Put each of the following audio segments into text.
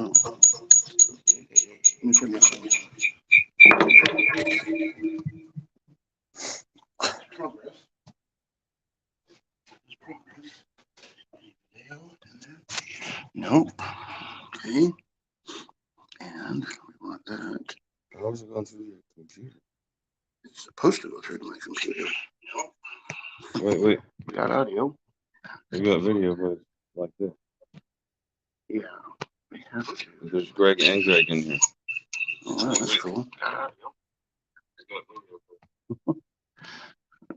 Oh. Let me turn this on. Progress. Nope. Okay. And we want that. How is it going through your computer? It's supposed to go through my computer. Nope. Wait. We got audio. We got video, but like this. Yeah. We have to. There's Greg and Greg in here. Oh, wow, that's cool. I'm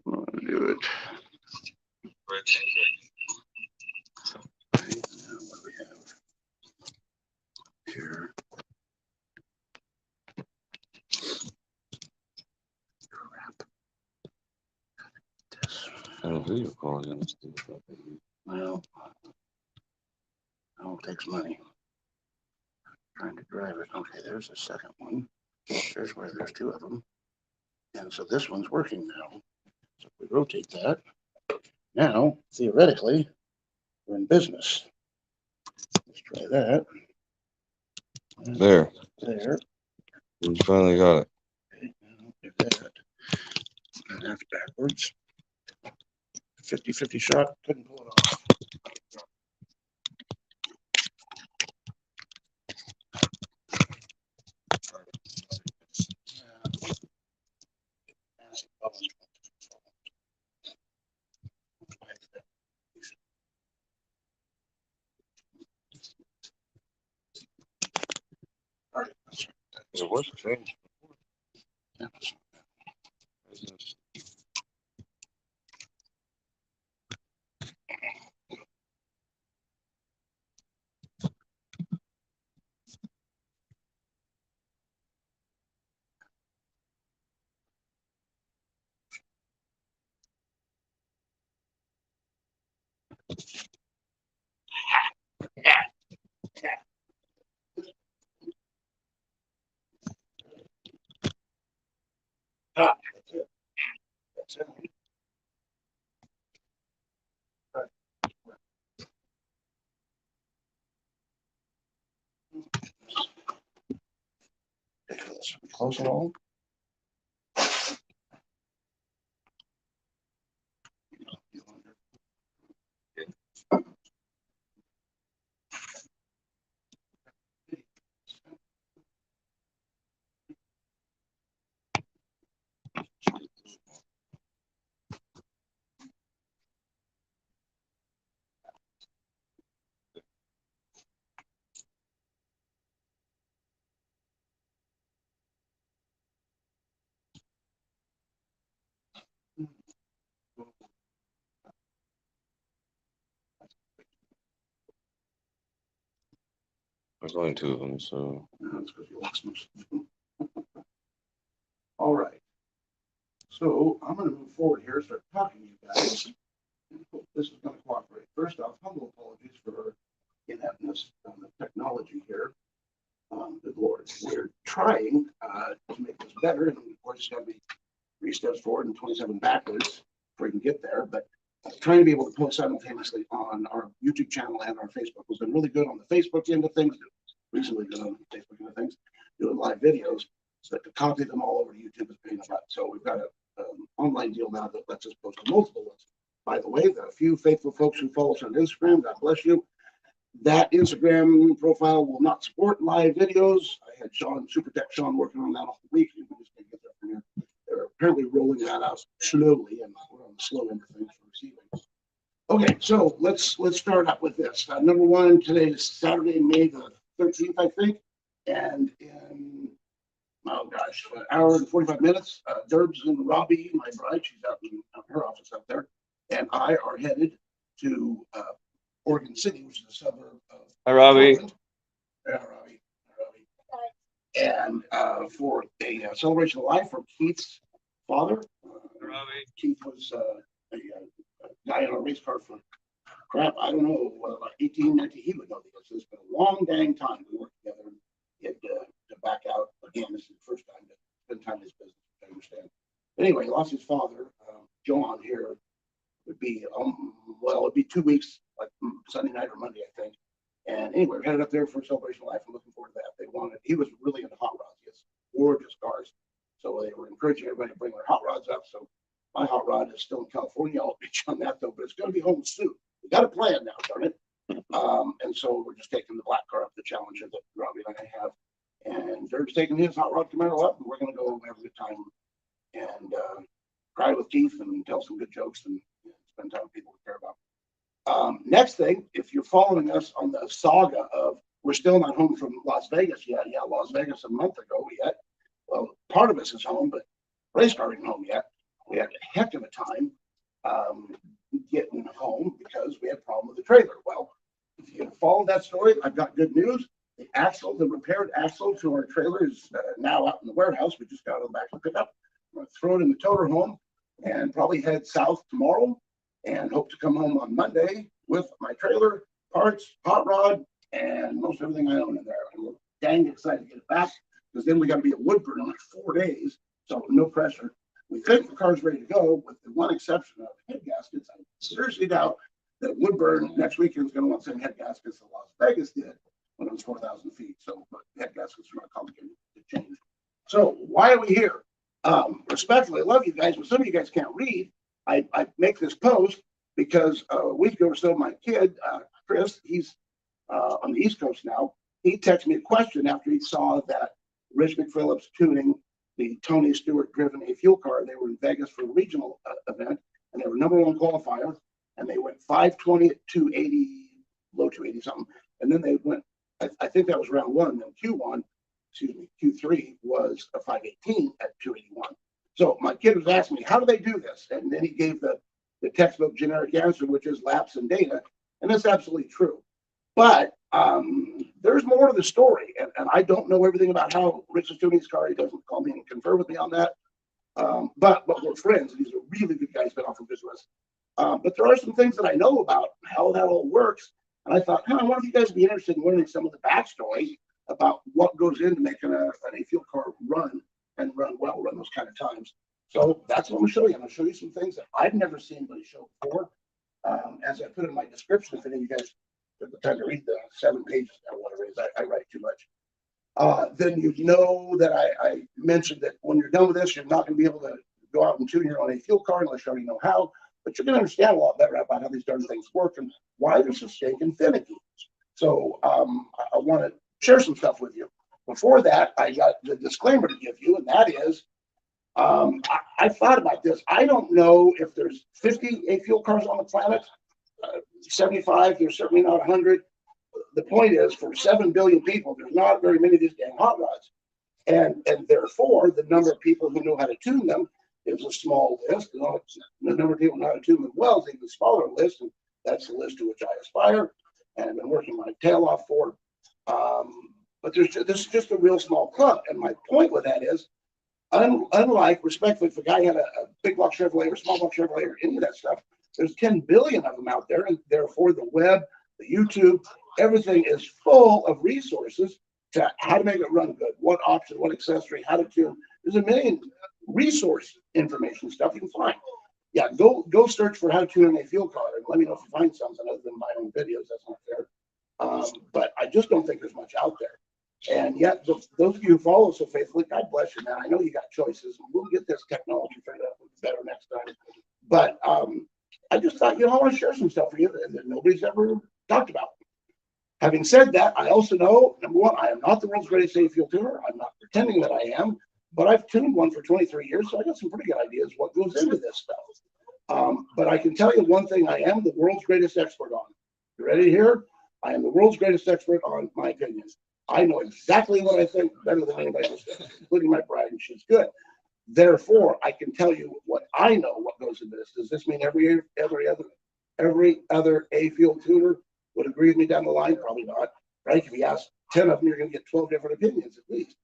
going to do it. Greg Okay, now what do we have here? Crap. This. and a video call in this thing. Well, it takes money. Trying to drive it. Okay, there's the second one. There's where there's two of them. And so this one's working now. So if we rotate that, now, theoretically, we're in business. Let's try that. There. There. You finally got it. Okay, now do that. And that's backwards. 50-50 shot. Couldn't pull it off. It was changed. Yeah. Ah, that's it. That's it. All right. Close it all. There's only two of them, so. No, it's because you lost most of them. All right. So I'm going to move forward here, start talking to you guys. Hope this is going to cooperate. First off, humble apologies for ineptness on the technology here. Good Lord, we're trying to make this better, and of course, it's got to be 3 steps forward and 27 backwards before we can get there. But trying to be able to post simultaneously on our YouTube channel and our Facebook has been really good on the Facebook end of things. Reasonably good on the Facebook end of things, doing live videos. So to copy them all over to YouTube is paying a butt. So we've got an online deal now that lets us post to multiple ones. By the way, the few faithful folks who follow us on Instagram, God bless you. That Instagram profile will not support live videos. I had Super Tech Sean working on that all week. You can just get that from here. They're apparently rolling that out slowly, and we're on the slow end of things for receiving. Okay, so let's start up with this. Number one, today is Saturday, May the 13th, I think, and in an hour and 45 minutes, Derbs and Robbie, my bride, she's out in her office out there, and I are headed to Oregon City, which is a suburb of. Hi, Robbie. Portland. Yeah, Robbie. And for a celebration of life for Keith's father. Robbie. Keith was a guy in a race car for crap. I don't know, like 18, 19. He would know because it's been a long dang time we worked together. He had to back out again. This is the first time to spend time in his business. I understand. But anyway, he lost his father, John. Here would be it'd be 2 weeks, like Sunday night or Monday, I think. And anyway, we're headed up there for Celebration of Life. I'm looking forward to that. He was really into hot rods. He has gorgeous cars. So they were encouraging everybody to bring their hot rods up. So my hot rod is still in California. I'll pitch on that though, but it's going to be home soon. We got a plan now, darn it. And so we're just taking the black car up, the Challenger that Robbie and I have. And Dirk's taking his hot rod Camaro up, and we're going to go have a good time and cry with Keith and tell some good jokes and spend time with people we care about. Next thing, if you're following us on the saga of we're still not home from Las Vegas yet. Yeah, Las Vegas a month ago yet. Well, part of us is home, but race car isn't home yet. We had a heck of a time getting home because we had a problem with the trailer. Well, if you follow that story, I've got good news. The repaired axle to our trailer is now out in the warehouse. We just got it back to pick up. I'm going to throw it in the toter home and probably head south tomorrow and hope to come home on Monday with my trailer, parts, hot rod, and most everything I own in there. I'm dang excited to get it back because then we got to be at Woodburn in like 4 days. So no pressure. We think the car's ready to go with the one exception of head gaskets. I seriously doubt that Woodburn next weekend is going to want the same head gaskets that Las Vegas did when it was 4,000 feet. So, but head gaskets are not complicated to change. So why are we here? Respectfully, I love you guys, but some of you guys can't read. I make this post because a week ago or so, my kid, Kris, he's on the East Coast now. He texted me a question after he saw that Rich McPhillips tuning the Tony Stewart driven a fuel car. They were in Vegas for a regional event, and they were #1 qualifier, and they went 520 at 280, low 280 something, and then they went, I think that was round one, then Q3 was a 518 at 281. So my kid was asking me, how do they do this? And then he gave the textbook generic answer, which is laps and data, and that's absolutely true. But there's more to the story, and I don't know everything about how Rich is doing his car. He doesn't call me and confer with me on that. But we're friends, and he's a really good guy. He's been off of business. But there are some things that I know about how that all works. And I thought, I wonder if you guys would be interested in learning some of the backstory about what goes into making an A-fuel car run and run well, run those kind of times. So that's what I'm going to show you. I'm going to show you some things that I've never seen anybody show before. As I put in my description, if any of you guys took the time to read the 7 pages or whatever it is, I write too much. Then you know that I mentioned that when you're done with this, you're not going to be able to go out and tune your own A-fuel car unless you already know how. But you're going to understand a lot better about how these darn things work and why they're so stinking finicky. So I want to share some stuff with you. Before that, I got the disclaimer to give you, and that is, I thought about this. I don't know if there's 50 A-fuel cars on the planet, 75, there's certainly not 100. The point is, for 7 billion people, there's not very many of these dang hot rods. And therefore, the number of people who know how to tune them is a small list. And the number of people who know how to tune them well is even smaller list, and that's the list to which I aspire and I've been working my tail off for. But this is just a real small club. And my point with that is, unlike, respectfully, if a guy had a big block Chevrolet or small block Chevrolet or any of that stuff, there's 10 billion of them out there, and therefore the web, the YouTube, everything is full of resources to how to make it run good, what option, what accessory, how to tune. There's a million resource information stuff you can find. Yeah, go search for how to tune a fuel car and let me know if you find something other than my own videos. That's not fair. But I just don't think there's much out there. And yet, those of you who follow so faithfully, God bless you, man. I know you got choices. We'll get this technology figured out better next time. But I just thought, I want to share some stuff for you that nobody's ever talked about. Having said that, I also know, number one, I am not the world's greatest A-fuel tuner. I'm not pretending that I am, but I've tuned one for 23 years, so I got some pretty good ideas what goes into this stuff. But I can tell you one thing I am the world's greatest expert on. You ready to hear? I am the world's greatest expert on my opinions. I know exactly what I think better than anybody else, including my bride, and she's good. Therefore, I can tell you what I know what goes into this. Does this mean every other A-fuel tuner would agree with me down the line? Probably not, right? If you ask 10 of them, you're going to get 12 different opinions at least.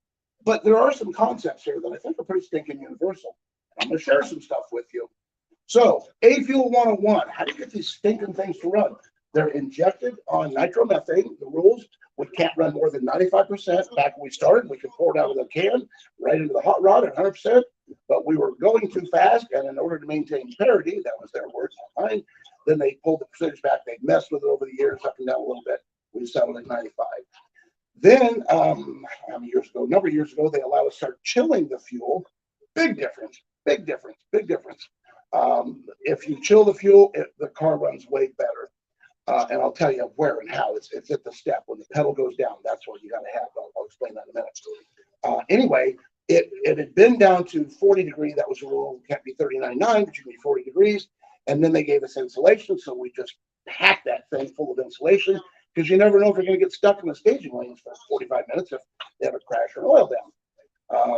But there are some concepts here that I think are pretty stinking universal. I'm going to share some stuff with you. So, A-fuel 101, how do you get these stinking things to run? They're injected on nitromethane. The rules, we can't run more than 95%. Back when we started, we could pour it out of the can right into the hot rod at 100%, but we were going too fast, and in order to maintain parity, that was their words, not mine, then they pulled the percentage back. They messed with it over the years, up and down a little bit. We settled at 95. Then, how many years ago? A number of years ago, they allowed us to start chilling the fuel. Big difference, big difference, big difference. If you chill the fuel, the car runs way better. And I'll tell you where and how. It's at the step. When the pedal goes down, that's what you got to have. I'll explain that in a minute. Anyway, it had been down to 40 degrees. That was the rule. It can't be 39.9, but you can be 40 degrees. And then they gave us insulation, so we just packed that thing full of insulation, because you never know if you're going to get stuck in the staging lanes for 45 minutes if they have a crash or an oil down.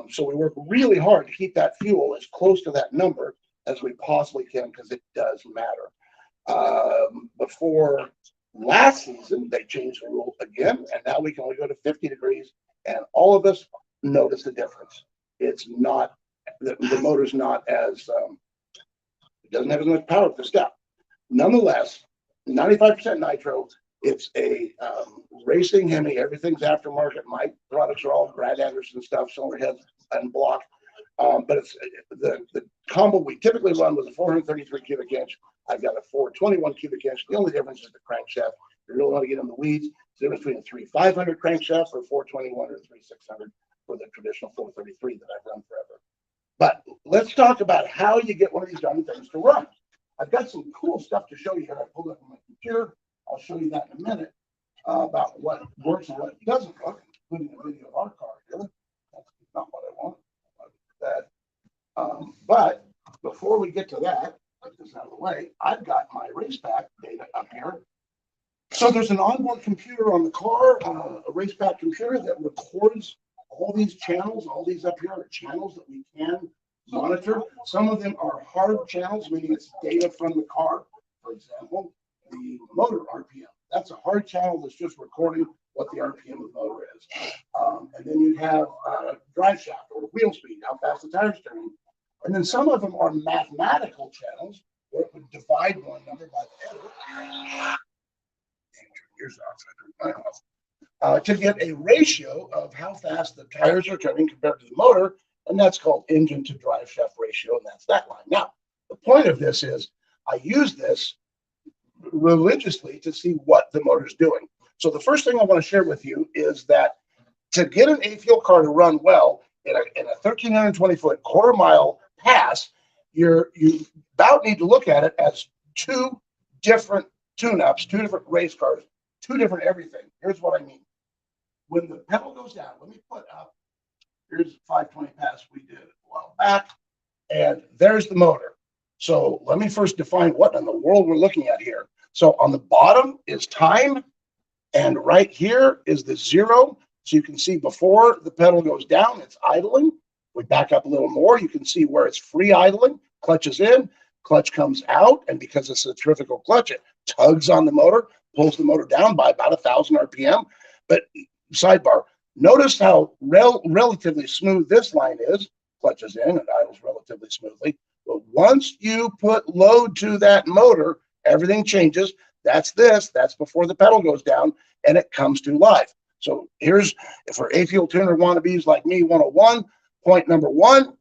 So we work really hard to keep that fuel as close to that number as we possibly can, because it does matter. Before last season, they changed the rule again, and now we can only go to 50 degrees, and all of us notice the difference. It's not, the motor's not as, it doesn't have as much power at the step. Nonetheless, 95% nitro. It's a racing Hemi. Everything's aftermarket. My products are all Brad Anderson stuff, cylinder heads and block. But it's the combo we typically run was a 433 cubic inch. I've got a 421 cubic inch. The only difference is the crankshaft. You really want to get in the weeds. It's the difference between a 3500 crankshaft for 421 or 3600 for the traditional 433 that I've run forever. But let's talk about how you get one of these darn things to run. I've got some cool stuff to show you here. I pulled up on my computer. I'll show you that in a minute about what works and what doesn't work, including a video of our car here. That's not what I want. But before we get to that, get this out of the way, I've got my race pack data up here. So there's an onboard computer on the car, a race pack computer that records all these channels. All these up here are channels that we can monitor. Some of them are hard channels, meaning it's data from the car. For example, the motor RPM. That's a hard channel that's just recording what the RPM of the motor is. And then you have drive shaft or wheel speed, how fast the tire's turning. And then some of them are mathematical channels where it would divide one number by the other. To get a ratio of how fast the tires are turning compared to the motor, and that's called engine to drive shaft ratio, and that's that line. Now, the point of this is I use this religiously to see what the motor's doing. So the first thing I want to share with you is that to get an A-fuel car to run well in a 1,320 foot quarter mile pass, you about need to look at it as two different tune-ups, two different race cars, two different everything. Here's what I mean. When the pedal goes down, let me put up, here's 520 pass we did a while back, and there's the motor. So let me first define what in the world we're looking at here. So on the bottom is time, and right here is the zero. So you can see before the pedal goes down, it's idling. We back up a little more, you can see where it's free idling. Clutch is in, clutch comes out, and because it's a centrifugal clutch, it tugs on the motor, pulls the motor down by about 1,000 RPM. But sidebar, notice how relatively smooth this line is. Clutch is in, it idles relatively smoothly. But once you put load to that motor, everything changes. That's before the pedal goes down, and it comes to life. So here's, for A-fuel tuner wannabes like me, 101, point number one,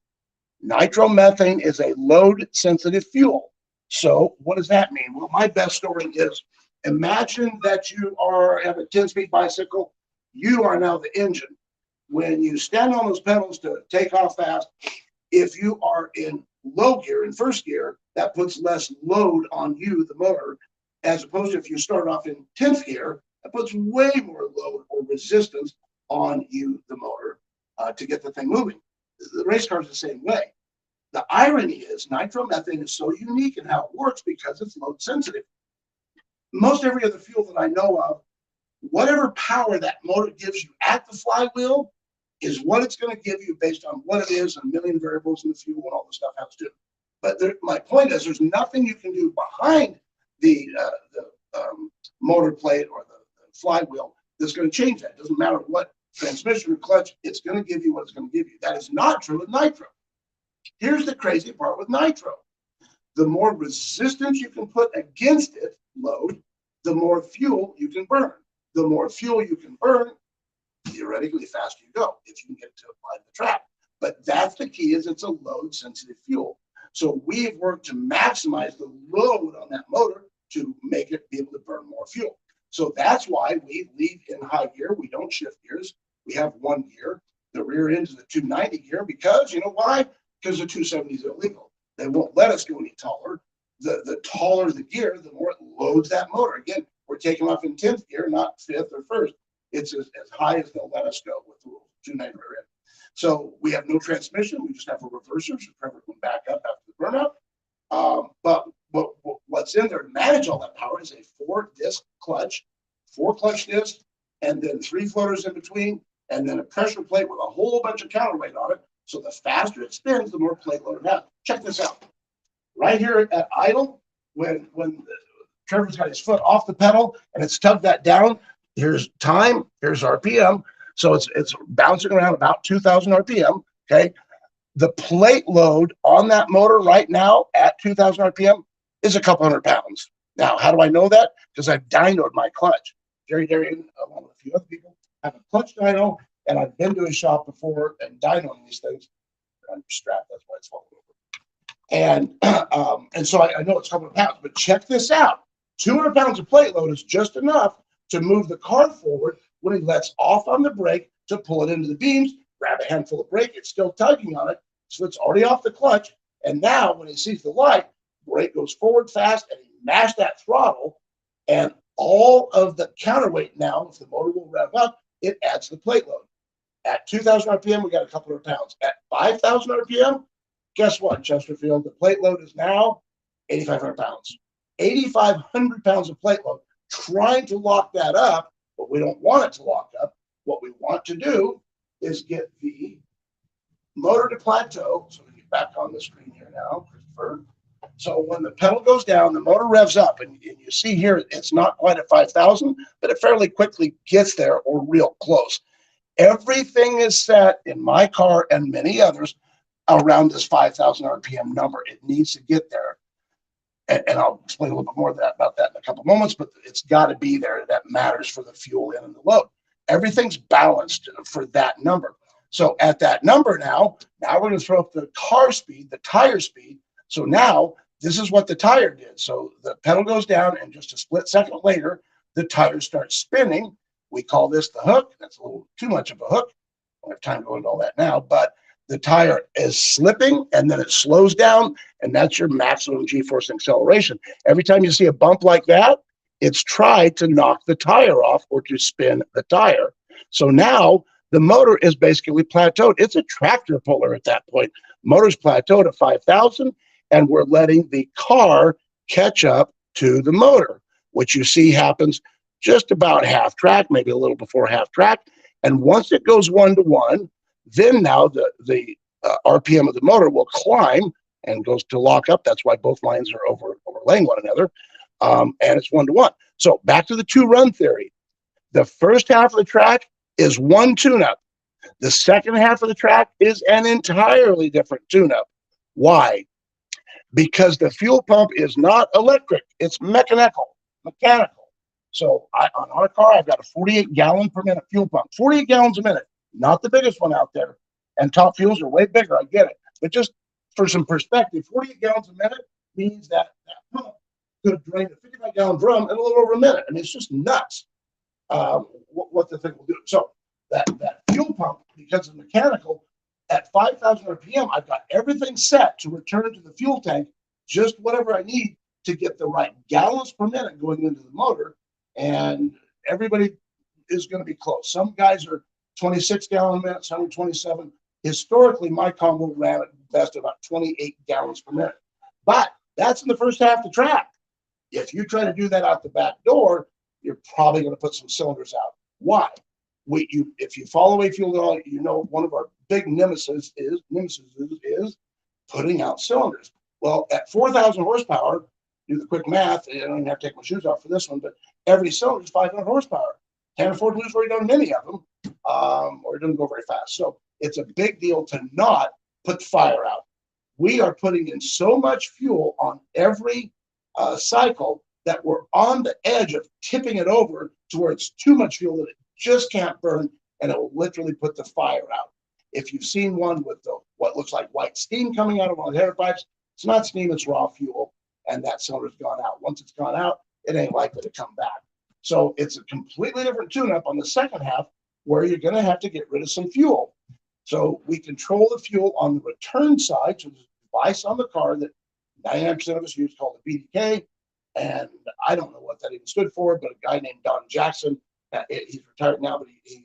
nitromethane is a load-sensitive fuel. So what does that mean? Well, my best story is, imagine that you have a 10-speed bicycle. You are now the engine. When you stand on those pedals to take off fast, if you are in low gear, in first gear, that puts less load on you, the motor, as opposed to if you start off in 10th gear, that puts way more load or resistance on you, the motor, to get the thing moving. The race car is the same way. The irony is nitromethane is so unique in how it works because it's load sensitive. Most every other fuel that I know of, whatever power that motor gives you at the flywheel is what it's going to give you based on what it is, and a million variables in the fuel and all the stuff has to do. But my point is, there's nothing you can do behind the motor plate or the flywheel that's going to change that. It doesn't matter what transmission or clutch, it's going to give you what it's going to give you. That is not true with nitro. Here's the crazy part with nitro. The more resistance you can put against it, load, the more fuel you can burn. The more fuel you can burn, theoretically, the faster you go, if you can get to apply the trap. But that's the key, is it's a load-sensitive fuel. So we've worked to maximize the load on that motor to make it be able to burn more fuel. So that's why we leave in high gear. We don't shift gears. We have one gear. The rear end is the 290 gear because, you know why? Because the 270 is illegal. They won't let us go any taller. The taller the gear, the more it loads that motor. Again, we're taking off in 10th gear, not 5th or 1st. It's as high as they'll let us go with the rules, 290 rear end. So we have no transmission. We just have a reverser, so Trevor can back up after the burnout. But what's in there to manage all that power is a 4-disc clutch, 4 clutch discs, and then 3 floaters in between, and then a pressure plate with a whole bunch of counterweight on it. So the faster it spins, the more plate load it has. Check this out. Right here at idle, when Trevor's got his foot off the pedal and it's tugged that down, here's time, here's RPM. So it's bouncing around about 2,000 RPM, okay? The plate load on that motor right now at 2,000 RPM is a couple hundred pounds. Now, how do I know that? Because I've dynoed my clutch. Jerry Darian, along with a few other people, have a clutch dyno, and I've been to his shop before and dynoing these things. I'm strapped, that's why it's falling over. And so I know it's a couple of pounds, but check this out. 200 pounds of plate load is just enough to move the car forward when he lets off on the brake to pull it into the beams, grab a handful of brake, it's still tugging on it, so it's already off the clutch. And now when he sees the light, brake goes forward fast and he mashed that throttle, and all of the counterweight now, if the motor will rev up, it adds the plate load. At 2,000 RPM, we got a couple of pounds. At 5,000 RPM, guess what, Chesterfield? The plate load is now 8,500 pounds. 8,500 pounds of plate load. Trying to lock that up, but we don't want it to lock up. What we want to do is get the motor to plateau. So we get back on the screen here now, Christopher. So when the pedal goes down, the motor revs up, and you see here, it's not quite at 5,000, but it fairly quickly gets there or real close. Everything is set in my car and many others around this 5,000 RPM number. It needs to get there. And I'll explain a little bit more about that in a couple of moments, but it's got to be there. That matters for the fuel in and the load. Everything's balanced for that number. So at that number now we're going to throw up the car speed, the tire speed. So now this is what the tire did. So the pedal goes down, and just a split second later, the tire starts spinning. We call this the hook. That's a little too much of a hook. I don't have time to go into all that now, but the tire is slipping, and then it slows down, and that's your maximum G-force acceleration. Every time you see a bump like that, it's tried to knock the tire off or to spin the tire. So now the motor is basically plateaued. It's a tractor puller at that point. Motor's plateaued at 5,000, and we're letting the car catch up to the motor, which you see happens just about half track, maybe a little before half track. And once it goes 1-to-1, then now the RPM of the motor will climb and goes to lock up. That's why both lines are overlaying one another. And it's 1-to-1. So back to the 2-run theory. The first half of the track is one tune-up. The second half of the track is an entirely different tune-up. Why? Because the fuel pump is not electric. It's mechanical. So on our car, I've got a 48 gallon per minute fuel pump. 48 gallons a minute. Not the biggest one out there. And top fuels are way bigger. I get it. But just for some perspective, 48 gallons a minute means that pump could drain a 55 gallon drum in a little over a minute. I mean, it's just nuts what the thing will do. So that fuel pump, because it's mechanical, at 5,000 RPM, I've got everything set to return to the fuel tank, just whatever I need to get the right gallons per minute going into the motor. And everybody is going to be close. Some guys are 26 gallon minutes, 127. Historically, my combo ran at best about 28 gallons per minute. But that's in the first half of the track. If you try to do that out the back door, you're probably going to put some cylinders out. Why? If you follow a fuel at all, you know one of our big nemesis is putting out cylinders. Well, at 4,000 horsepower, do the quick math. I don't even have to take my shoes off for this one, but every cylinder is 500 horsepower. Can't afford to lose very many of them, or it doesn't go very fast. So it's a big deal to not put fire out. We are putting in so much fuel on every cycle that we're on the edge of tipping it over to where it's too much fuel that it just can't burn, and it will literally put the fire out. If you've seen one with what looks like white steam coming out of one of the header pipes, it's not steam, it's raw fuel, and that cylinder's gone out. Once it's gone out, it ain't likely to come back. So it's a completely different tune-up on the second half where you're going to have to get rid of some fuel. So we control the fuel on the return side. So there's a device on the car that 99% of us use called the BDK. And I don't know what that even stood for, but a guy named Don Jackson, he's retired now, but he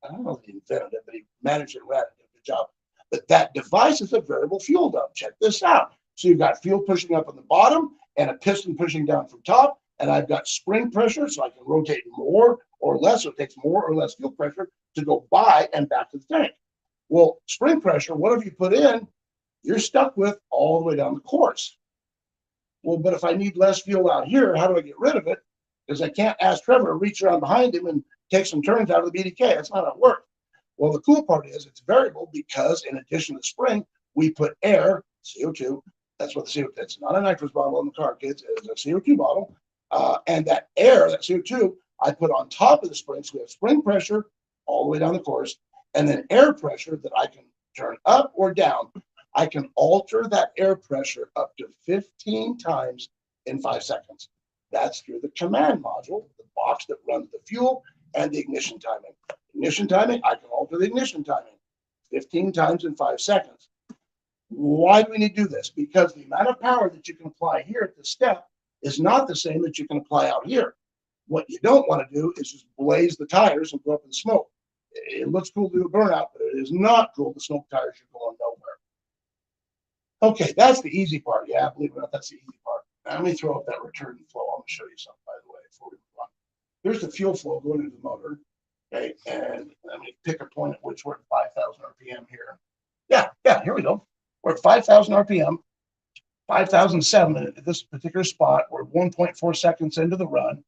I don't know if he invented it, but he managed it, ran it, did a good job. But that device is a variable fuel dump. Check this out. So you've got fuel pushing up on the bottom and a piston pushing down from top. And I've got spring pressure, so I can rotate more or less. So it takes more or less fuel pressure to go by and back to the tank. Well, spring pressure, whatever you put in, you're stuck with all the way down the course. Well, but if I need less fuel out here, how do I get rid of it? Because I can't ask Trevor to reach around behind him and take some turns out of the BDK. That's not how it works. Well, the cool part is it's variable because in addition to spring, we put air, CO2. That's what the CO2, it's not a nitrous bottle in the car, kids. It's a CO2 bottle. And that air, that CO2, I put on top of the spring. So we have spring pressure all the way down the course, and then air pressure that I can turn up or down. I can alter that air pressure up to 15 times in 5 seconds. That's through the command module, the box that runs the fuel and the ignition timing. Ignition timing, I can alter the ignition timing 15 times in 5 seconds. Why do we need to do this? Because the amount of power that you can apply here at the step is not the same that you can apply out here. What you don't want to do is just blaze the tires and go up in smoke. It looks cool to do a burnout, but it is not cool to smoke tires. You're going nowhere. Okay, that's the easy part. Yeah, believe it or not, that's the easy part. Now, let me throw up that return flow. I'm going to show you something, by the way, before we move on. Here's the fuel flow going into the motor. Okay, and let me pick a point at which we're at 5,000 RPM here. Yeah, here we go. We're at 5,000 RPM, 5,007 at this particular spot. We're 1.4 seconds into the run,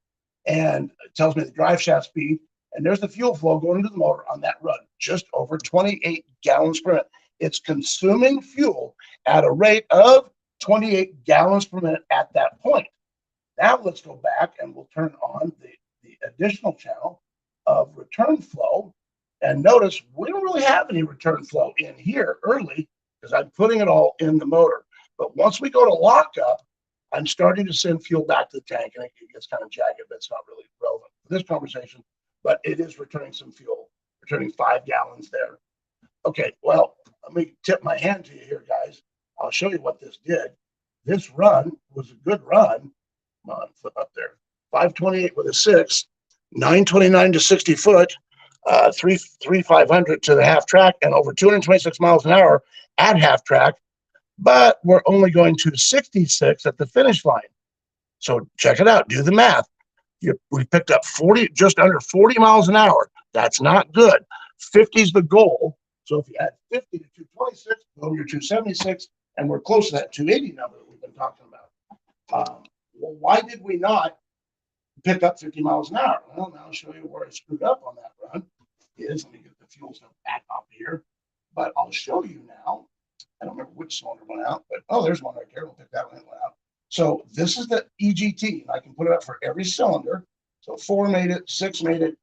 and it tells me the drive shaft speed. And there's the fuel flow going into the motor on that run, just over 28 gallons per minute. It's consuming fuel at a rate of 28 gallons per minute at that point. Now let's go back and we'll turn on the additional channel of return flow. And notice we don't really have any return flow in here early because I'm putting it all in the motor. But once we go to lockup, I'm starting to send fuel back to the tank. And it gets kind of jagged, but it's not really relevant for this conversation. But it is returning some fuel, returning 5 gallons there. Okay, well, let me tip my hand to you here, guys. I'll show you what this did. This run was a good run. Come on, flip up there. 528 with a 6, 929 to 60 foot, 3,500 to the half track, and over 226 miles an hour at half track. But we're only going to 66 at the finish line. So check it out. Do the math. We picked up 40, just under 40 miles an hour. That's not good. 50 is the goal. So if you add 50 to 226, go to your 276, and we're close to that 280 number that we've been talking about. Well, why did we not pick up 50 miles an hour? Well, now I'll show you where I screwed up on that run. Let me get the fuel cell back up here. But I'll show you now. I don't remember which cylinder went out, but there's one right there. We'll pick that one out. So this is the EGT. I can put it up for every cylinder. So 4 made it, 6 made it,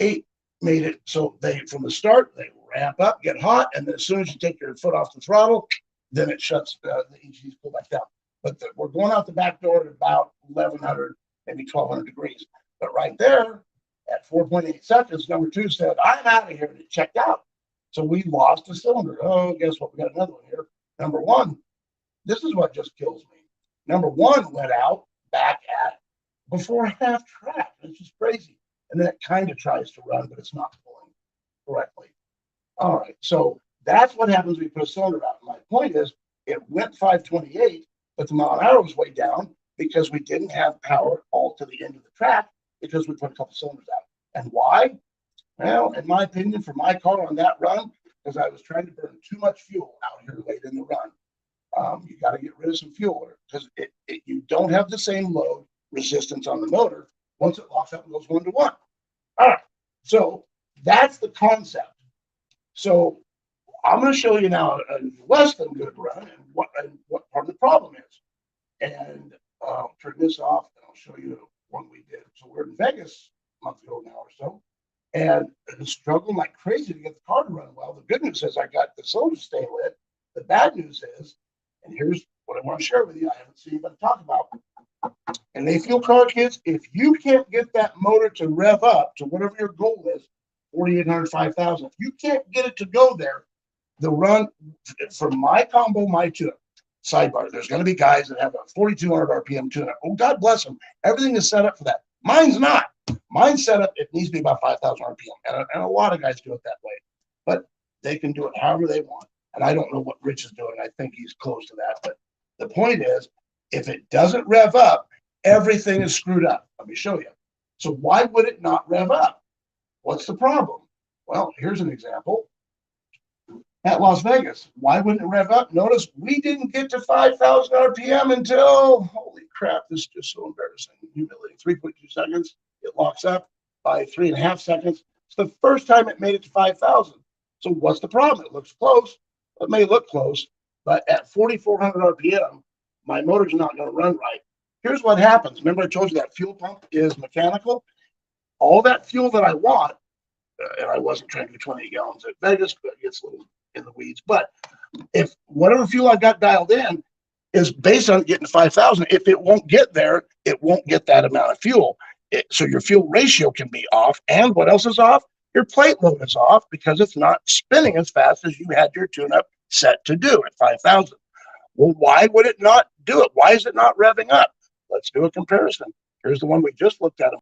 8 made it. So they, from the start, they ramp up, get hot, and then as soon as you take your foot off the throttle, then it shuts, the EGTs pull back down. But we're going out the back door at about 1,100, maybe 1,200 degrees. But right there, at 4.8 seconds, number 2 said, I'm out of here, and it checked out. So we lost a cylinder. Oh, guess what? We got another one here. Number 1, this is what just kills me. Number 1 went out back at before half track. It's just crazy. And then it kind of tries to run, but it's not pulling correctly. All right, so that's what happens when you put a cylinder out. My point is, it went 528, but the mile an hour was way down because we didn't have power all to the end of the track because we put a couple cylinders out. And why? Well, in my opinion, for my car on that run, because I was trying to burn too much fuel out here late in the run. You got to get rid of some fuel because you don't have the same load resistance on the motor once it locks up and goes 1 to 1. All right, so that's the concept. So I'm going to show you now a less than good run and what part of the problem is. And I'll turn this off and I'll show you one we did. So we're in Vegas a month ago now or so, and struggling like crazy to get the car to run well. The good news is I got the cylinder stay lit. The bad news is, and here's what I want to share with you, I haven't seen anybody talk about. And they fuel car kids, if you can't get that motor to rev up to whatever your goal is, 4,800, 5,000, if you can't get it to go there, the run for my combo, my tune sidebar, there's going to be guys that have a 4,200 RPM tune. Oh, God bless them. Everything is set up for that. Mine's not. Mine's set up, it needs to be about 5,000 RPM. And a lot of guys do it that way. But they can do it however they want. And I don't know what Rich is doing. I think he's close to that. But the point is, if it doesn't rev up, everything is screwed up. Let me show you. So why would it not rev up? What's the problem? Well, here's an example. At Las Vegas, why wouldn't it rev up? Notice we didn't get to 5,000 RPM until, holy crap, this is just so embarrassing. Humility, 3.2 seconds. It locks up by 3.5 seconds. It's the first time it made it to 5,000. So what's the problem? It looks close. It may look close, but at 4,400 RPM, my motor's not going to run right. Here's what happens. Remember I told you that fuel pump is mechanical? All that fuel that I want, and I wasn't trying to do 28 gallons at Vegas, but it gets a little in the weeds. But if whatever fuel I got dialed in is based on getting to 5,000, if it won't get there, it won't get that amount of fuel. So your fuel ratio can be off. And what else is off? Your plate load is off because it's not spinning as fast as you had your tune-up set to do at 5,000. Well, why would it not do it? Why is it not revving up? Let's do a comparison. Here's the one we just looked at.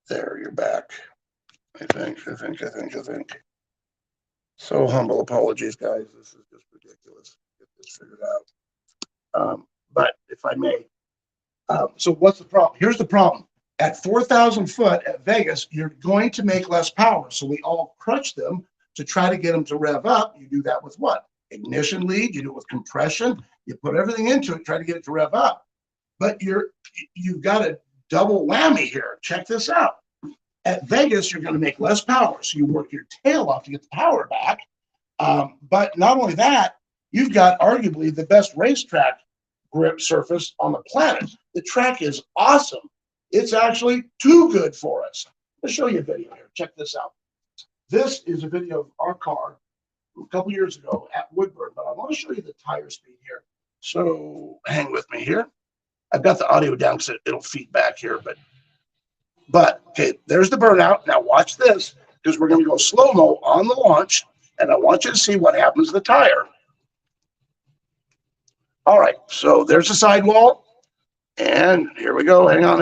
There, you're back. I think. So humble apologies, guys. This is just ridiculous. Get this figured out. But if I may, so what's the problem? Here's the problem. At 4,000 foot at Vegas, you're going to make less power. So we all crutch them to try to get them to rev up. You do that with what? Ignition lead. You do it with compression. You put everything into it, try to get it to rev up. But you've got a double whammy here. Check this out. At Vegas, you're going to make less power. So you work your tail off to get the power back. But not only that, you've got arguably the best racetrack grip surface on the planet. The track is awesome. It's actually too good for us. Let's show you a video here. Check this out. This is a video of our car a couple years ago at Woodburn, but I want to show you the tire speed here. So hang with me here. I've got the audio down because it'll feed back here, but okay, there's the burnout. Now watch this because we're going to go slow-mo on the launch, and I want you to see what happens to the tire. All right, so there's the sidewall, and here we go. Hang on.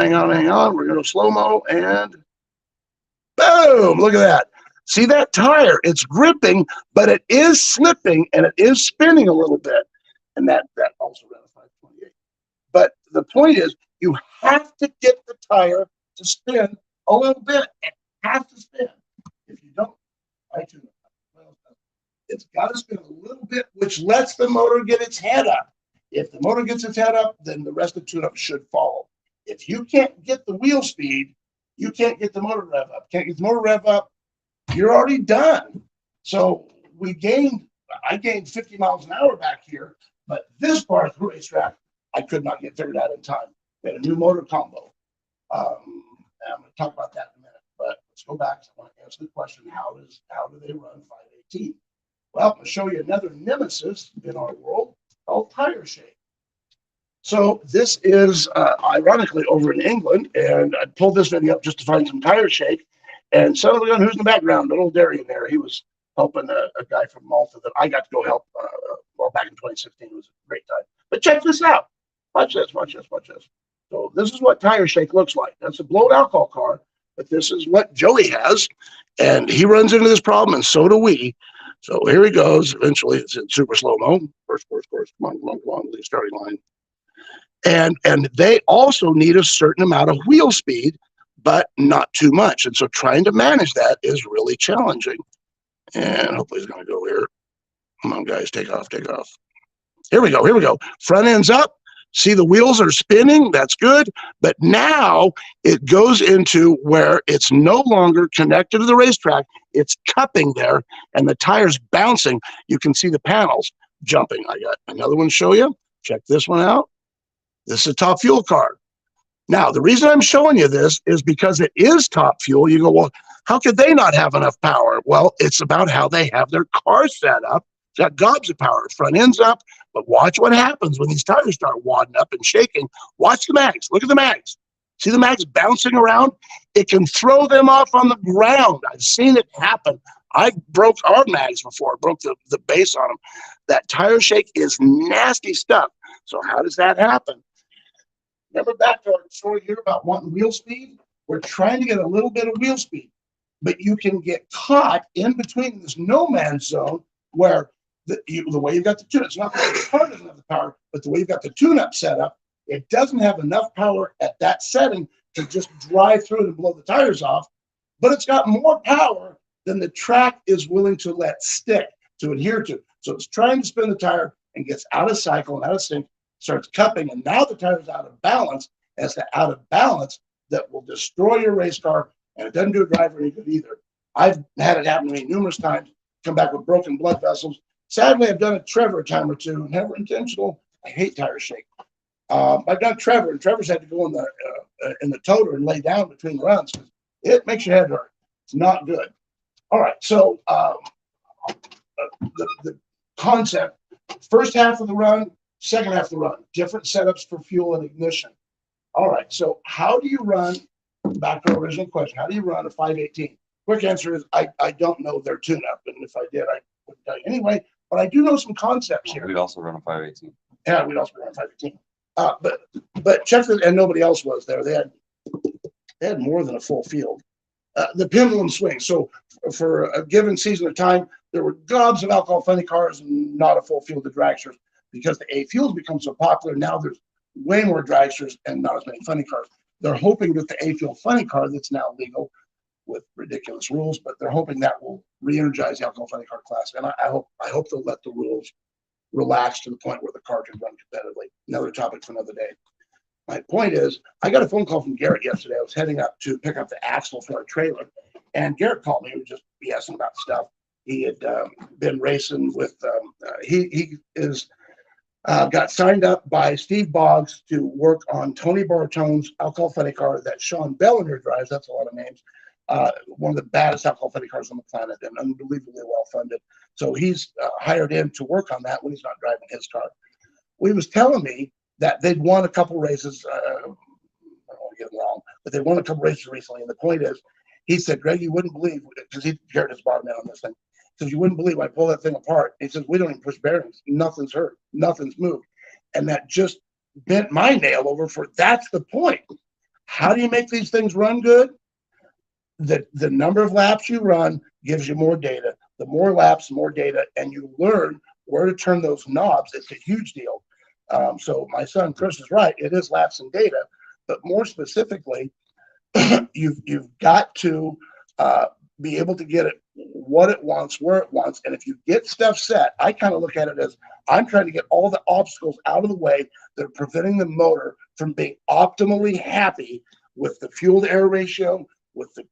We're going to slow-mo, and boom, look at that. See that tire? It's gripping, but it is slipping, and it is spinning a little bit, and that also ran a 528. But the point is, you have to get the tire to spin a little bit. It has to spin. If you don't, it's got to spin a little bit, which lets the motor get its head up. If the motor gets its head up, then the rest of the tune-up should follow. If you can't get the wheel speed, you can't get the motor rev up. Can't get the motor rev up, you're already done. So I gained 50 miles an hour back here, but this part of the racetrack, I could not get figured out in time. We had a new motor combo. I'm going to talk about that in a minute, but let's go back. I want to answer the question, how do they run 518? Well, I'll show you another nemesis in our world called tire shake. So this is ironically over in England, and I pulled this video up just to find some tire shake. And son of a gun, who's in the background? Little Darian there. He was helping a guy from Malta that I got to go help. Back in 2016, it was a great time. But check this out. Watch this. So this is what tire shake looks like. That's a blown alcohol car, but this is what Joey has, and he runs into this problem, and so do we. So here he goes. Eventually, it's in super slow-mo. First course. Come on, leave starting line. And they also need a certain amount of wheel speed, but not too much. And so trying to manage that is really challenging. And hopefully it's going to go here. Come on, guys, take off, take off. Here we go, here we go. Front end's up. See, the wheels are spinning. That's good. But now it goes into where it's no longer connected to the racetrack. It's cupping there, and the tire's bouncing. You can see the panels jumping. I got another one to show you. Check this one out. This is a top fuel car. Now, the reason I'm showing you this is because it is top fuel. You go, well, how could they not have enough power? Well, it's about how they have their car set up. It's got gobs of power. Front end's up. But watch what happens when these tires start wadding up and shaking. Watch the mags. Look at the mags. See the mags bouncing around? It can throw them off on the ground. I've seen it happen. I broke our mags before. I broke the base on them. That tire shake is nasty stuff. So how does that happen? Remember back to our story here about wanting wheel speed? We're trying to get a little bit of wheel speed. But you can get caught in between this no man's zone where the way you've got the tune, it's not that the car doesn't have the power, but the way you've got the tune-up set up, it doesn't have enough power at that setting to just drive through and blow the tires off, but it's got more power than the track is willing to let stick, to adhere to. So it's trying to spin the tire and gets out of cycle and out of sync, starts cupping, and now the tire's out of balance. And it's the out of balance that will destroy your race car, and it doesn't do a driver any good either. I've had it happen to me numerous times, come back with broken blood vessels. Sadly, I've done it Trevor a time or two, never intentional. I hate tire shake. I've done Trevor, and Trevor's had to go in the toter and lay down between the runs. It makes your head hurt. It's not good. All right, so the concept, first half of the run, second half of the run, different setups for fuel and ignition. All right, so how do you run, back to our original question, how do you run a 518? Quick answer is I don't know their tune-up, and if I did, I wouldn't tell you anyway. But I do know some concepts here. We'd also run a 518. Yeah, we'd also run a 518. But check that, and nobody else was there. They had more than a full field. The pendulum swing. So for a given season of time, there were gobs of alcohol funny cars and not a full field of dragsters because the A fuels become so popular. Now there's way more dragsters and not as many funny cars. They're hoping that the A fuel funny car that's now legal with ridiculous rules, but they're hoping that will re-energize the alcohol funny car class. And I hope they'll let the rules relax to the point where the car can run competitively. Another topic for another day. My point is, I got a phone call from Garrett yesterday. I was heading up to pick up the axle for our trailer, and Garrett called me. He was just BSing about stuff. He had been racing with, he is got signed up by Steve Boggs to work on Tony Bartone's alcohol funny car that Sean Bellinger drives. That's a lot of names. One of the baddest alcohol funny cars on the planet and unbelievably well funded. So he's hired in to work on that when he's not driving his car. Well, he was telling me that they'd won a couple races. I don't want to get them wrong, but they won a couple races recently. And the point is, he said, Greg, you wouldn't believe, because he carried his bottom in on this thing. He says, you wouldn't believe I pull that thing apart. He says, we don't even push bearings. Nothing's hurt. Nothing's moved. And that just bent my nail over for, that's the point. How do you make these things run good? The number of laps you run gives you more data. The more laps, the more data, and you learn where to turn those knobs. It's a huge deal. So my son Kris is right. It is laps and data, but more specifically, you've got to be able to get it what it wants, where it wants. And if you get stuff set, I kind of look at it as I'm trying to get all the obstacles out of the way that are preventing the motor from being optimally happy with the fuel to air ratio, with the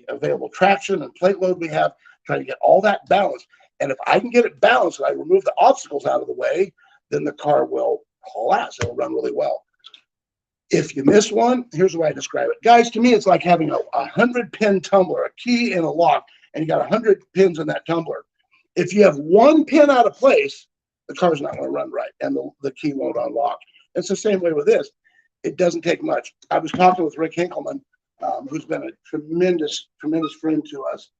available traction and plate load we have, trying to get all that balanced. And if I can get it balanced and I remove the obstacles out of the way, then the car will last. It'll run really well. If you miss one, here's the way I describe it. Guys, to me, it's like having a 100-pin tumbler, a key and a lock, and you got 100 pins in that tumbler. If you have one pin out of place, the car's not going to run right, and the key won't unlock. It's the same way with this. It doesn't take much. I was talking with Rick Hinkleman, who's been a tremendous, tremendous friend to us.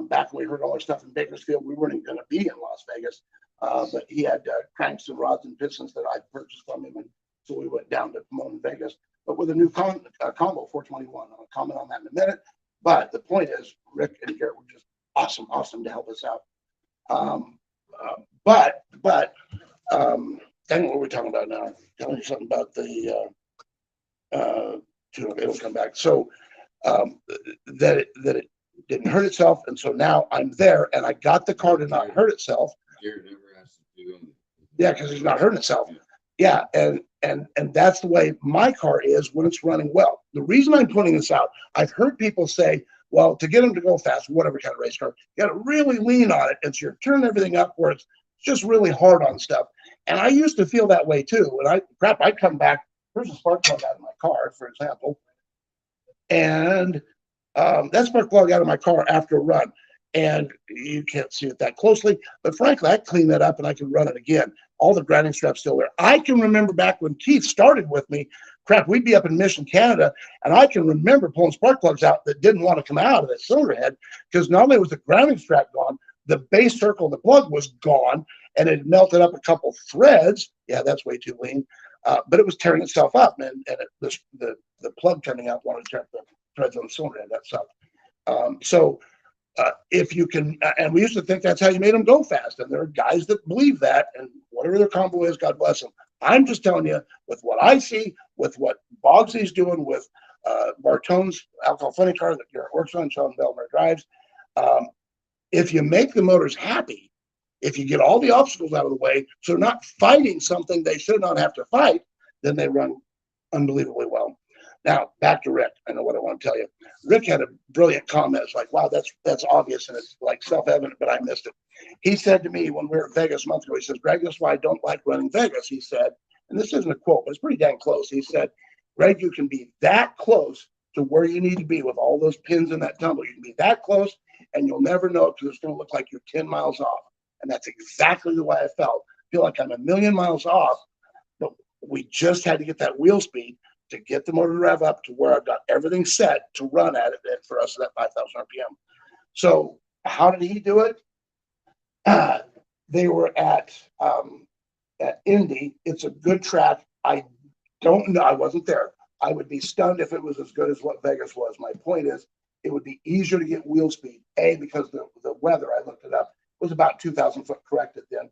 Back when we heard all our stuff in Bakersfield, we weren't even going to be in Las Vegas, but he had cranks and rods and pistons that I purchased from him, and so we went down to Pomona, Vegas, but with a new combo 421. I'll comment on that in a minute. But the point is, Rick and Garrett were just awesome to help us out. Dang, what are we talking about now? Telling you something about the it'll come back. So that it didn't hurt itself, and so now I'm there, and I got the car to not hurt itself. Garrett never Yeah, because he's not hurting himself. Yeah, and that's the way my car is when it's running well. The reason I'm pointing this out, I've heard people say, well, to get him to go fast, whatever kind of race car, you got to really lean on it, and so you're turning everything up where it's just really hard on stuff. And I used to feel that way too. And I'd come back. There's a spark plug out of my car, for example, and that spark plug out of my car after a run. And you can't see it that closely, but frankly, I clean that up and I can run it again. All the grinding strap's still there. I can remember back when Keith started with me, we'd be up in Mission, Canada, and I can remember pulling spark plugs out that didn't want to come out of that cylinder head because not only was the grinding strap gone, the base circle of the plug was gone, and it melted up a couple threads. Yeah, that's way too lean, but it was tearing itself up, and the plug turning out wanted to tear the threads on the cylinder head. That sucked. If you can, and we used to think that's how you made them go fast, and there are guys that believe that, and whatever their combo is, God bless them. I'm just telling you, with what I see, with what Bogsy's doing, with Bartone's alcohol funny car that Garrett works on, Sean Belmer drives, if you make the motors happy, if you get all the obstacles out of the way, so they're not fighting something they should not have to fight, then they run unbelievably well. Now, back to Rick. I know what I want to tell you. Rick had a brilliant comment. It's like, wow, that's obvious and it's like self-evident, but I missed it. He said to me when we were in Vegas a month ago, he says, Greg, that's why I don't like running Vegas. He said, and this isn't a quote, but it's pretty dang close. He said, Greg, you can be that close to where you need to be with all those pins in that tumble. You can be that close and you'll never know it because it's going to look like you're 10 miles off. And that's exactly the way I felt. I feel like I'm a million miles off, but we just had to get that wheel speed to get the motor to rev up to where I've got everything set to run at it for us at 5,000 RPM. So how did he do it? They were at Indy. It's a good track. I don't know. I wasn't there. I would be stunned if it was as good as what Vegas was. My point is, it would be easier to get wheel speed. Because the weather, I looked it up, was about 2,000 foot corrected then,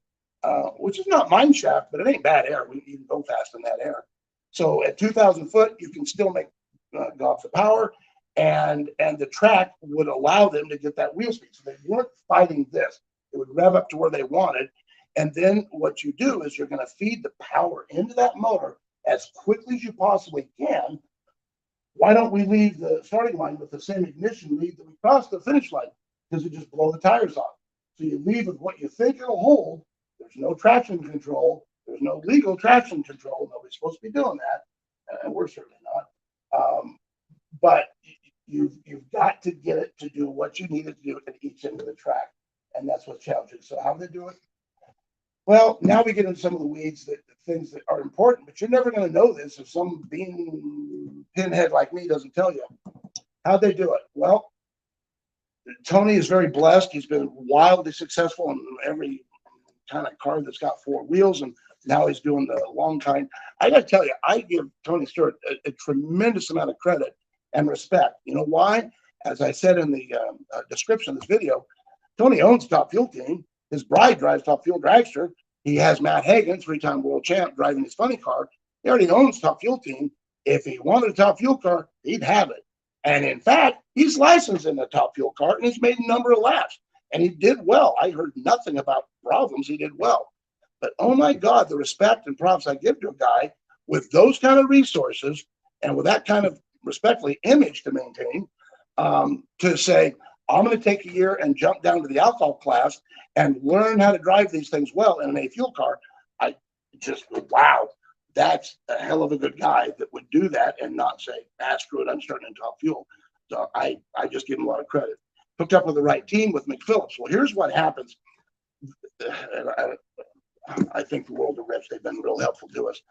which is not mine shaft, but it ain't bad air. You can go fast in that air. So at 2,000 foot, you can still make go off the power, and the track would allow them to get that wheel speed. So they weren't fighting this. It would rev up to where they wanted. And then what you do is you're going to feed the power into that motor as quickly as you possibly can. Why don't we leave the starting line with the same ignition lead that we crossed the finish line? Because it just blow the tires off. So you leave with what you think it'll hold. There's no traction control. There's no legal traction control. Nobody's supposed to be doing that, and we're certainly not. But you've got to get it to do what you need it to do at each end of the track, and that's what's challenging. So how do they do it? Well, now we get into some of the weeds, that things that are important, but you're never going to know this if some bean pinhead like me doesn't tell you. How'd they do it? Well, Tony is very blessed. He's been wildly successful in every kind of car that's got four wheels, and now he's doing the long kind. I got to tell you, I give Tony Stewart a tremendous amount of credit and respect. You know why? As I said in the description of this video, Tony owns Top Fuel Team. His bride drives Top Fuel Dragster. He has Matt Hagan, three-time world champ, driving his funny car. He already owns Top Fuel Team. If he wanted a Top Fuel car, he'd have it. And in fact, he's licensed in the Top Fuel car, and he's made a number of laps. And he did well. I heard nothing about problems. He did well. But oh my God, the respect and props I give to a guy with those kind of resources and with that kind of respectfully image to maintain, to say, I'm going to take a year and jump down to the alcohol class and learn how to drive these things well in a fuel car. I just, wow, that's a hell of a good guy that would do that and not say, screw it, I'm starting in Top Fuel. So I just give him a lot of credit. Hooked up with the right team with McPhillips. Well, here's what happens. I think the world of Rich, they've been real helpful to us.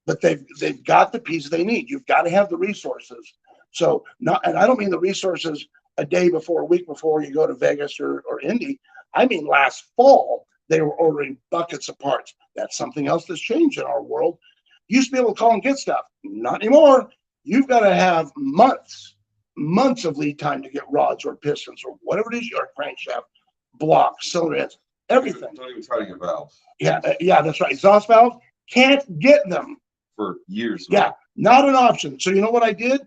But they've got the pieces they need. You've got to have the resources. So and I don't mean the resources a day before, a week before you go to Vegas or Indy. I mean, last fall, they were ordering buckets of parts. That's something else that's changed in our world. You used to be able to call and get stuff. Not anymore. You've got to have months of lead time to get rods or pistons or whatever it is, your crankshaft, blocks, cylinder heads, everything. Not even trying to get valves. Yeah, that's right. Exhaust valves, can't get them. For years. Yeah, not an option. So you know what I did?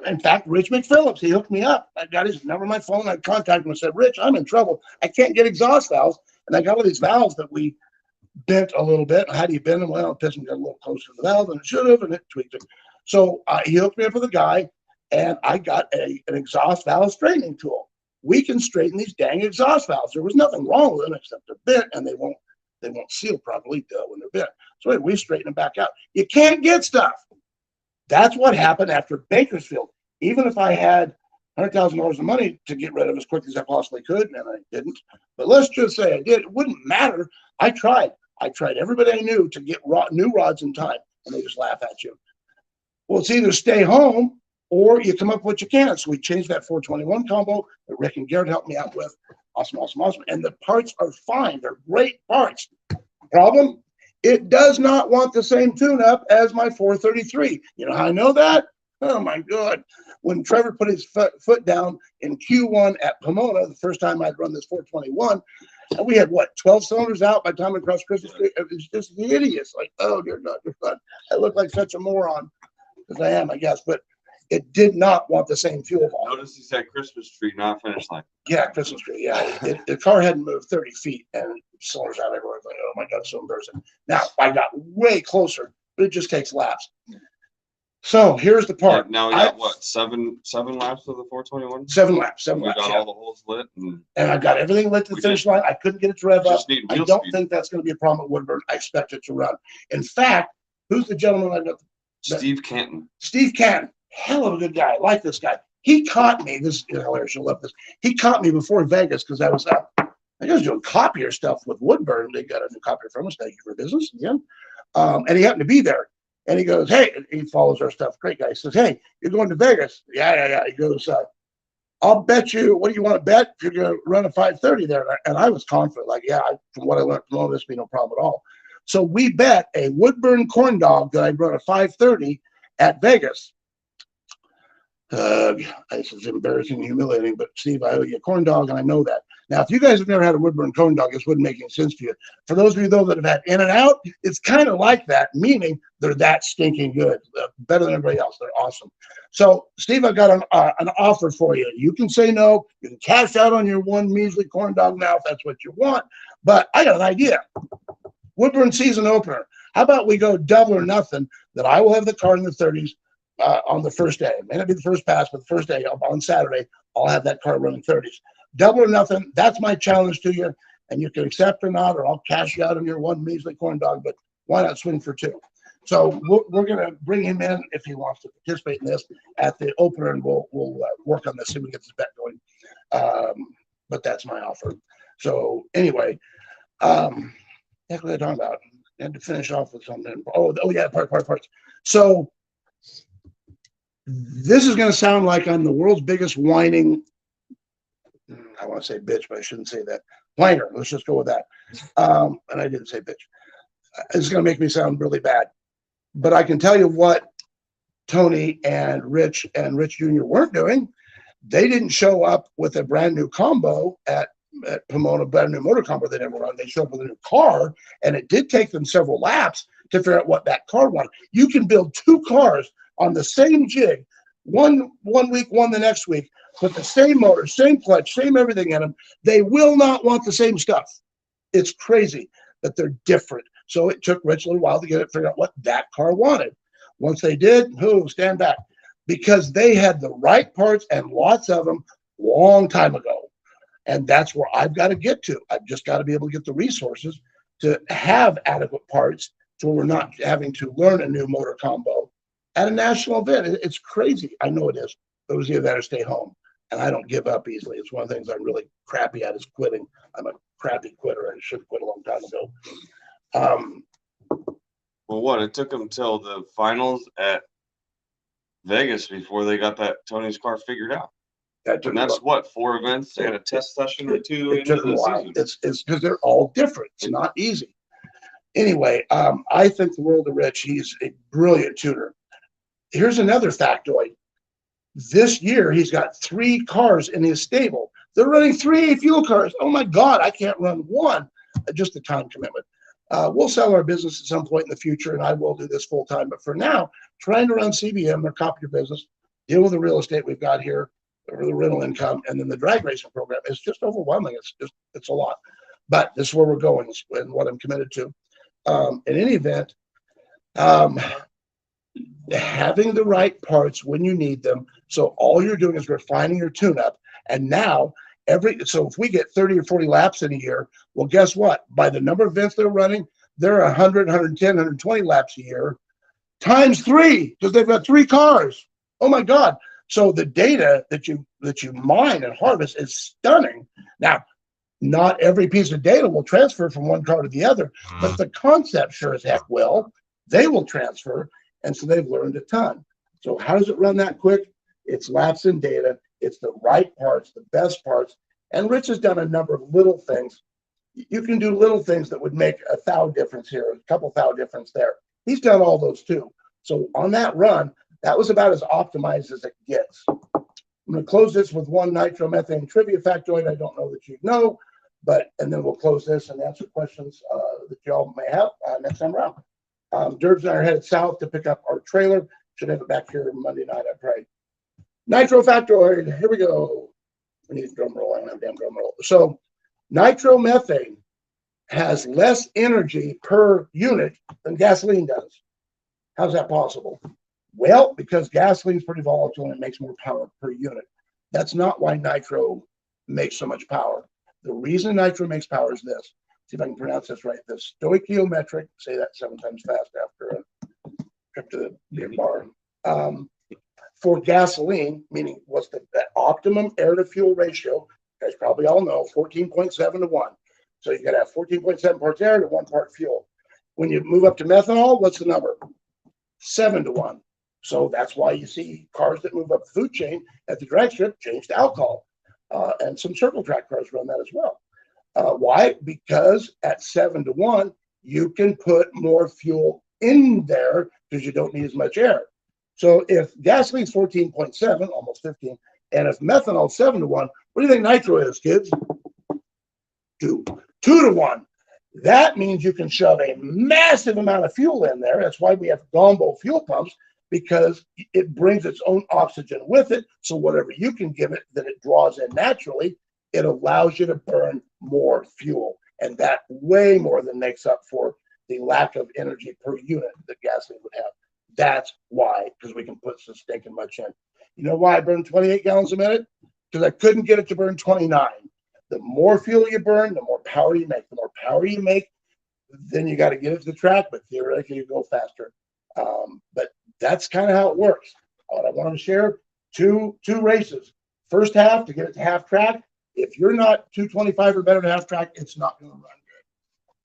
In fact, Rich McPhillips, he hooked me up. I got his number on my phone. I contacted him and said, Rich, I'm in trouble. I can't get exhaust valves. And I got all these valves that we bent a little bit. How do you bend them? Well, the piston got a little closer to the valve than it should have, and it tweaked it. So he hooked me up with a guy, and I got an exhaust valve straightening tool. We can straighten these dang exhaust valves. There was nothing wrong with them except they're bent, and they won't seal properly when they're bent. So anyway, we straighten them back out. You can't get stuff. That's what happened after Bakersfield. Even if I had $100,000 of money to get rid of as quick as I possibly could, and I didn't. But let's just say I did. It wouldn't matter. I tried. Everybody I knew to get new rods in time, and they just laugh at you. Well, it's either stay home or you come up with what you can. So we changed that 421 combo that Rick and Garrett helped me out with. Awesome. And the parts are fine. They're great parts. Problem? It does not want the same tune-up as my 433. You know how I know that? Oh, my God. When Trevor put his foot down in Q1 at Pomona, the first time I'd run this 421, and we had, 12 cylinders out by the time we crossed Christmas Street? It was just hideous. Like, oh, dear God, dear God. I look like such a moron, as I am, I guess. But it did not want the same fuel volume. Notice he said Christmas tree, not finish line. Yeah, Christmas tree. Yeah, the car hadn't moved 30 feet, and cylinders out everywhere. Like, oh my God, so embarrassing. Now I got way closer, but it just takes laps. So here's the part. Yeah, now we got what, seven laps of the 421? 7 laps. We got all the holes lit, and I got everything lit to the finish line. I couldn't get it to rev up. I don't think that's going to be a problem at Woodburn. I expect it to run. In fact, who's the gentleman I got? Steve Canton. Steve Canton. Hell of a good guy. I like this guy. He caught me. This is hilarious. You'll love this. He caught me before Vegas because I was doing copier stuff with Woodburn. They got a new copier from us. Thank you for business again. And he happened to be there. And he goes, hey, he follows our stuff. Great guy. He says, hey, you're going to Vegas. Yeah. He goes, I'll bet you, what do you want to bet? You're going to run a 530 there. And I was confident, like, yeah, from what I learned from all this, be no problem at all. So we bet a Woodburn corn dog that I'd run a 530 at Vegas. This is embarrassing and humiliating, but Steve, I owe you a corn dog, and I know that. Now, if you guys have never had a Woodburn corn dog, this wouldn't make any sense to you. For those of you, though, that have had In and Out, it's kind of like that, meaning they're that stinking good, better than everybody else. They're awesome. So, Steve, I've got an offer for you. You can say no. You can cash out on your one measly corn dog now if that's what you want. But I got an idea. Woodburn season opener. How about we go double or nothing, that I will have the car in the 30s on the first day. It may not be the first pass, but the first day on Saturday, I'll have that car running 30s. Double or nothing. That's my challenge to you. And you can accept or not, or I'll cash you out on your one measly corn dog, but why not swing for 2? So we're going to bring him in if he wants to participate in this at the opener, and we'll work on this, see if we get this bet going. But that's my offer. So anyway, what was I talking about? I had to finish off with something. Oh yeah, parts. So this is going to sound like I'm the world's biggest whining, I want to say bitch, but I shouldn't say that. Whiner, let's just go with that. And I didn't say bitch. It's going to make me sound really bad. But I can tell you what Tony and Rich Jr. weren't doing. They didn't show up with a brand new combo at Pomona, brand new motor combo they never run. They showed up with a new car, and it did take them several laps to figure out what that car wanted. You can build 2 cars on the same jig, one week, one the next week, with the same motor, same clutch, same everything in them. They will not want the same stuff. It's crazy that they're different. So it took Rich a little while to get it figured out what that car wanted. Once they did, stand back, because they had the right parts and lots of them long time ago. And that's where I've got to get to. I've just got to be able to get the resources to have adequate parts so we're not having to learn a new motor combo at a national event. It's crazy. I know it is. It was either that or stay home. And I don't give up easily. It's one of the things I'm really crappy at is quitting. I'm a crappy quitter. I should have quit a long time ago. Well, it took them till the finals at Vegas before they got that Tony's car figured out. And that's what, 4 events? They had a test session or 2 into the season. It's because they're all different. It's not easy. Anyway, I think the world of Rich. He's a brilliant tuner. Here's another factoid. This year, he's got 3 cars in his stable. They're running 3 fuel cars. Oh, my God, I can't run one. Just the time commitment. We'll sell our business at some point in the future, and I will do this full time. But for now, trying to run CBM, their copier business, deal with the real estate we've got here, or the rental income, and then the drag racing program is just overwhelming. It's a lot. But this is where we're going and what I'm committed to. in any event, um, having the right parts when you need them. So all you're doing is refining your tune-up. And now so if we get 30 or 40 laps in a year, well, guess what? By the number of events they're running, they're 100, 110, 120 laps a year times 3 because they've got 3 cars. Oh my God. So the data that you mine and harvest is stunning. Now, not every piece of data will transfer from one car to the other, but the concept sure as heck will. They will transfer. And so they've learned a ton. So how does it run that quick? It's laps in data. It's the right parts, the best parts. And Rich has done a number of little things. You can do little things that would make a thou difference here, a couple thou difference there. He's done all those too. So on that run, that was about as optimized as it gets. I'm going to close this with one nitromethane trivia factoid I don't know that you know, and then we'll close this and answer questions that y'all may have next time around. Derbs and I are headed south to pick up our trailer. Should have it back here Monday night, I pray. Nitro factoid, here we go. We need a drum roll. I don't have a damn drum roll. So nitromethane has less energy per unit than gasoline does. How's that possible? Well, because gasoline is pretty volatile and it makes more power per unit. That's not why nitro makes so much power. The reason nitro makes power is this. See if I can pronounce this right. The stoichiometric, say that 7 times fast after a trip to the beer bar. For gasoline, meaning what's the optimum air to fuel ratio? You guys probably all know 14.7 to 1. So you got to have 14.7 parts air to 1 part fuel. When you move up to methanol, what's the number? 7 to 1. So that's why you see cars that move up the food chain at the drag strip change to alcohol. And some circle track cars run that as well. Why? Because at 7 to 1, you can put more fuel in there because you don't need as much air. So if gasoline's 14.7, almost 15, and if methanol 7 to 1, what do you think nitro is, kids? 2 to 1. That means you can shove a massive amount of fuel in there. That's why we have Gombo fuel pumps, because it brings its own oxygen with it. So whatever you can give it that it draws in naturally, it allows you to burn more fuel. And that way more than makes up for the lack of energy per unit that gasoline would have. That's why, because we can put so stinking much in. You know why I burn 28 gallons a minute? Because I couldn't get it to burn 29. The more fuel you burn, the more power you make. The more power you make, then you got to get it to the track, but theoretically you go faster. But that's kind of how it works. What I wanted to share, two races. First half to get it to half track. If you're not 225 or better to half track, it's not going to run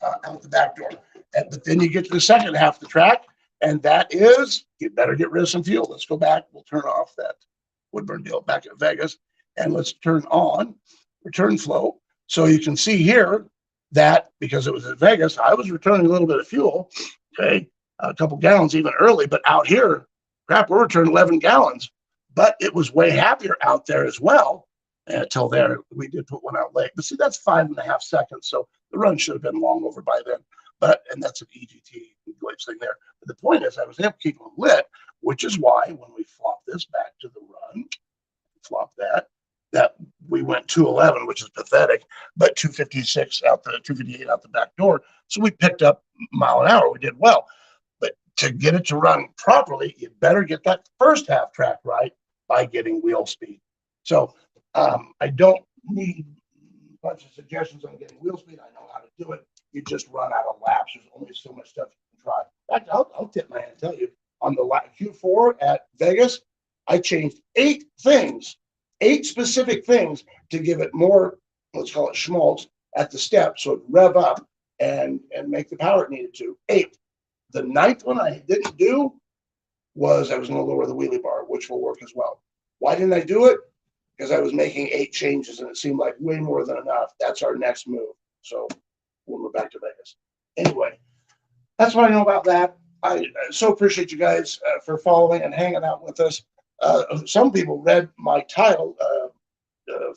good out the back door. But then you get to the second half of the track, and that is, you better get rid of some fuel. Let's go back. We'll turn off that Woodburn deal back at Vegas, and let's turn on return flow. So you can see here that because it was at Vegas, I was returning a little bit of fuel, okay, a couple gallons even early, but out here, crap, we're returning 11 gallons. But it was way happier out there as well. Until there, we did put one out late. But see, that's 5.5 seconds. So the run should have been long over by then. And that's an EGT glitch thing there. But the point is, I was able to keep them lit, which is why when we flop this back to the run, flop that we went 211, which is pathetic, but 256 out the 258 out the back door. So we picked up mile an hour. We did well. But to get it to run properly, you better get that first half track right by getting wheel speed. So I don't need a bunch of suggestions on getting wheel speed. I know how to do it. You just run out of laps. There's only so much stuff you can try. In fact, I'll tip my hand and tell you, on the Q4 at Vegas, I changed 8 specific things to give it more, let's call it schmaltz, at the step so it rev up and make the power it needed to. 8. The 9th one I didn't do was I was going to lower the wheelie bar, which will work as well. Why didn't I do it? Because I was making 8 changes and it seemed like way more than enough. That's our next move. So when we're back to Vegas. Anyway, that's what I know about that. I so appreciate you guys for following and hanging out with us. Some people read my title,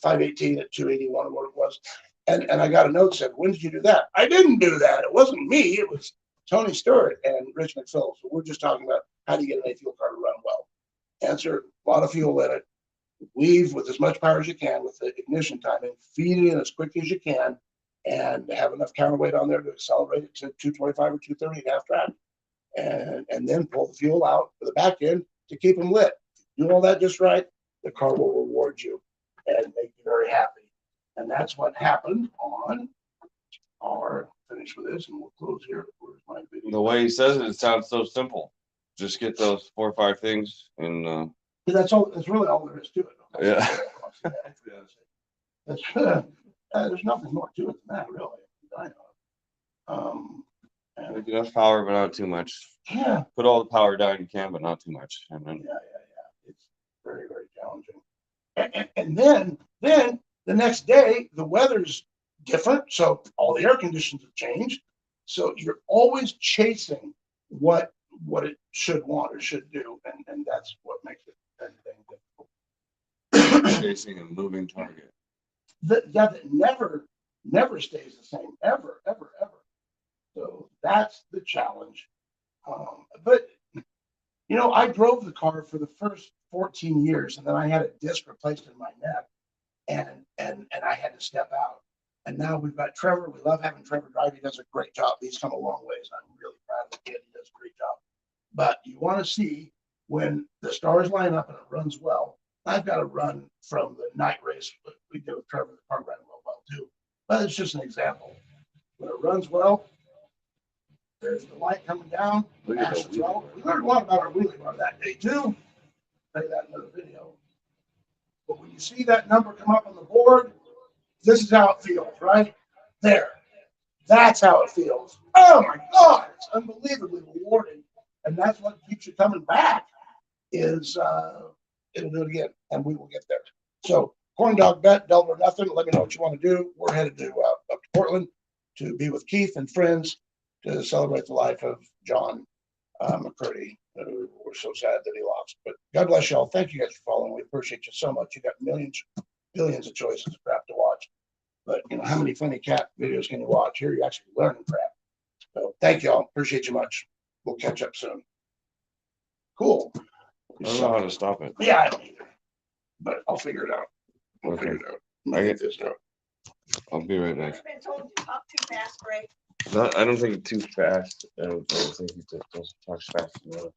518 at 281 or what it was. And I got a note that said, when did you do that? I didn't do that. It wasn't me. It was Tony Stewart and Rich McPhillips. So we're just talking about how do you get an 8 fuel car to run well. Answer, a lot of fuel in it. Weave with as much power as you can with the ignition timing. Feed it in as quickly as you can. and have enough counterweight on there to accelerate it to 225 or 230 at half track, and then pull the fuel out for the back end to keep them lit. Do all that just right, the car will reward you and make you very happy. And that's what happened on our, finish with this and we'll close here. Where's my video? The way he says it, it sounds so simple. Just get those 4 or 5 things and That's all. That's really all there is to it. yeah. There's nothing more to it than that, really. I know. Make enough power, but not too much. Yeah. Put all the power down you can, but not too much. And then It's very, very challenging. And then the next day, the weather's different. So all the air conditions have changed. So you're always chasing what it should want or should do. And that's what makes it difficult. chasing a moving target. That never stays the same, ever. So that's the challenge. But I drove the car for the first 14 years, and then I had a disc replaced in my neck, and I had to step out. And now we've got Trevor. We love having Trevor drive. He does a great job. He's come a long ways. I'm really proud of the kid. He does a great job. But you want to see when the stars line up and it runs well. I've got a run from the night race we did with Trevor. The car ran well too. But it's just an example. When it runs well, there's the light coming down. We learned a lot about our wheelie bar that day too. I'll tell you that in another video. But when you see that number come up on the board, this is how it feels, right? There. That's how it feels. Oh my God, it's unbelievably rewarding. And that's what keeps you coming back is it'll do it again, and we will get there. So corn dog bet, double or nothing. Let me know what you want to do. We're headed to up to Portland to be with Keith and friends to celebrate the life of John McCurdy. We're so sad that he lost. But God bless y'all. Thank you guys for following. We appreciate you so much. You got billions of choices of crap to watch. But how many funny cat videos can you watch? Here you're actually learning crap. So thank y'all. Appreciate you much. We'll catch up soon. Cool. I don't know how to stop it. Yeah, I don't either. But I'll figure it out. We'll Okay. figure it out. I'll get this out. I'll be right back. I've been told to talk too fast, Greg. Not, I don't think too fast. I don't think you talk fast enough.